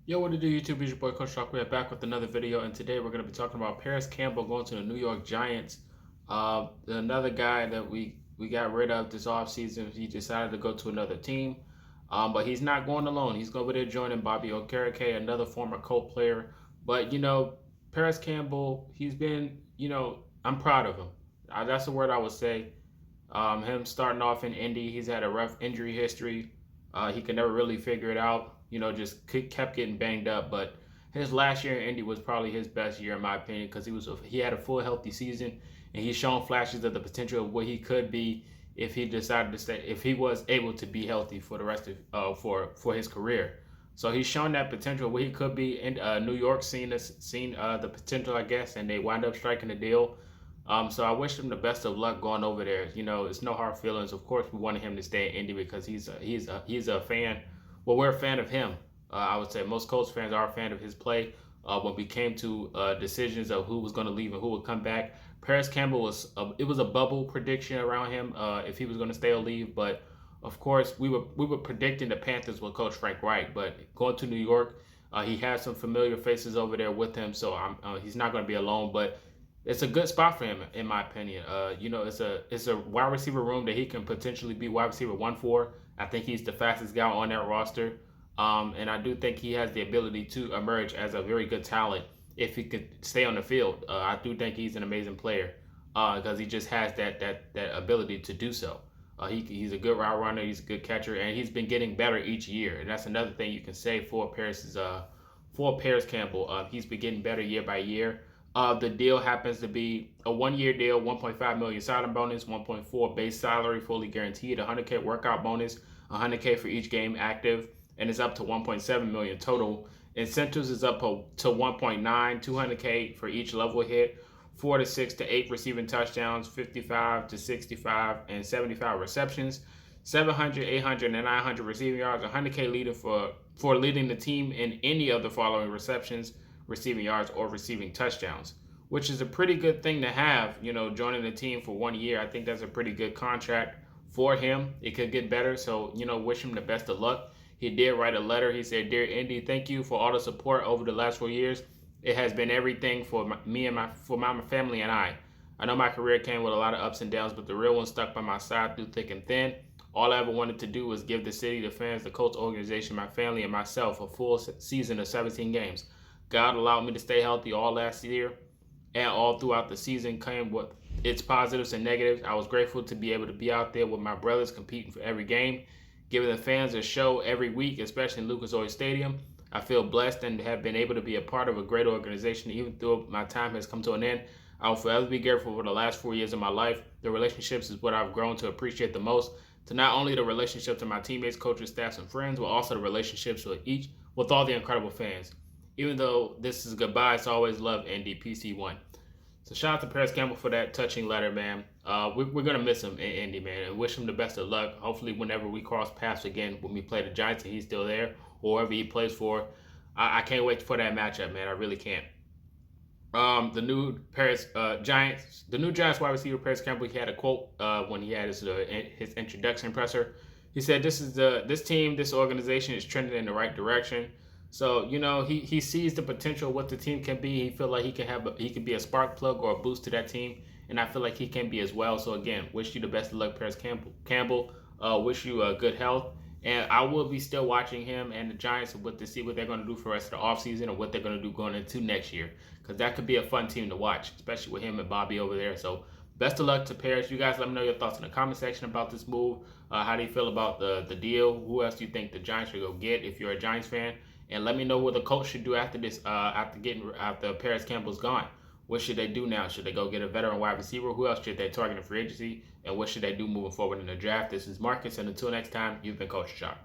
Yo, what to do, YouTube? It's your boy ColtsTalk. We're back with another video, and today we're going to be talking about Parris Campbell going to the New York Giants. Another guy that we got rid of this offseason. He decided to go to another team, but he's not going alone. He's going to be there joining Bobby Okereke, another former Colt player. But Parris Campbell, he's been, I'm proud of him. That's the word I would say. Him starting off in Indy, he's had a rough injury history. He could never really figure it out. Just kept getting banged up. But his last year in Indy was probably his best year in my opinion because he had a full healthy season and he's shown flashes of the potential of what he could be if he decided to stay, if he was able to be healthy for the rest of for his career. So he's shown that potential of what he could be in New York, seen the potential, I guess, and they wind up striking a deal. So I wish him the best of luck going over there. It's no hard feelings. Of course, we wanted him to stay in Indy because he's a fan. Well, we're a fan of him. I would say most Colts fans are a fan of his play. When we came to decisions of who was going to leave and who would come back, Parris Campbell it was a bubble prediction around him if he was going to stay or leave. But of course, we were predicting the Panthers with Coach Frank Reich. But going to New York, he has some familiar faces over there with him, so he's not going to be alone. But it's a good spot for him, in my opinion. It's a wide receiver room that he can potentially be wide receiver 1 for. I think he's the fastest guy on that roster, and I do think he has the ability to emerge as a very good talent if he could stay on the field. I do think he's an amazing player because he just has that ability to do so. He's a good route runner, he's a good catcher, and he's been getting better each year. And that's another thing you can say for Parris Campbell. He's been getting better year by year. The deal happens to be a 1 year deal, 1.5 million signing bonus, 1.4 base salary, fully guaranteed, 100K workout bonus, 100K for each game active, and it's up to 1.7 million total. Incentives is up to 1.9, 200K for each level hit, 4 to 6 to 8 receiving touchdowns, 55 to 65 and 75 receptions, 700, 800, and 900 receiving yards, 100K leading for leading the team in any of the following receptions, receiving yards, or receiving touchdowns, which is a pretty good thing to have, joining the team for 1 year. I think that's a pretty good contract for him. It could get better, so, wish him the best of luck. He did write a letter. He said, "Dear Indy, thank you for all the support over the last 4 years. It has been everything for me and my family and I. I know my career came with a lot of ups and downs, but the real one stuck by my side through thick and thin. All I ever wanted to do was give the city, the fans, the Colts organization, my family, and myself a full season of 17 games. God allowed me to stay healthy all last year and all throughout the season came with its positives and negatives. I was grateful to be able to be out there with my brothers competing for every game, giving the fans a show every week, especially in Lucas Oil Stadium. I feel blessed and have been able to be a part of a great organization even though my time has come to an end. I will forever be grateful for the last 4 years of my life. The relationships is what I've grown to appreciate the most. To not only the relationships to my teammates, coaches, staffs, and friends, but also the relationships with all the incredible fans. Even though this is goodbye, it's always love, NDPC1." So shout out to Parris Campbell for that touching letter, man. We're going to miss him in Indy, man, and wish him the best of luck. Hopefully whenever we cross paths again, when we play the Giants and he's still there, or whoever he plays for, I can't wait for that matchup, man. I really can't. The new Giants wide receiver Parris Campbell, he had a quote when he had his introduction presser. He said, "This team, this organization is trending in the right direction." So he sees the potential of what the team can be. He feel like he can be a spark plug or a boost to that team, and I feel like he can be as well. So again, wish you the best of luck, Parris Campbell. Wish you good health. And I will be still watching him and the Giants to see what they're going to do for the rest of the offseason and what they're going to do going into next year. Because that could be a fun team to watch, especially with him and Bobby over there. So best of luck to Parris. You guys let me know your thoughts in the comment section about this move. How do you feel about the deal? Who else do you think the Giants should go get if you're a Giants fan? And let me know what the Colts should do after this, after Parris Campbell's gone. What should they do now? Should they go get a veteran wide receiver? Who else should they target in free agency? And what should they do moving forward in the draft? This is Marcus, and until next time, you've been ColtsTalk.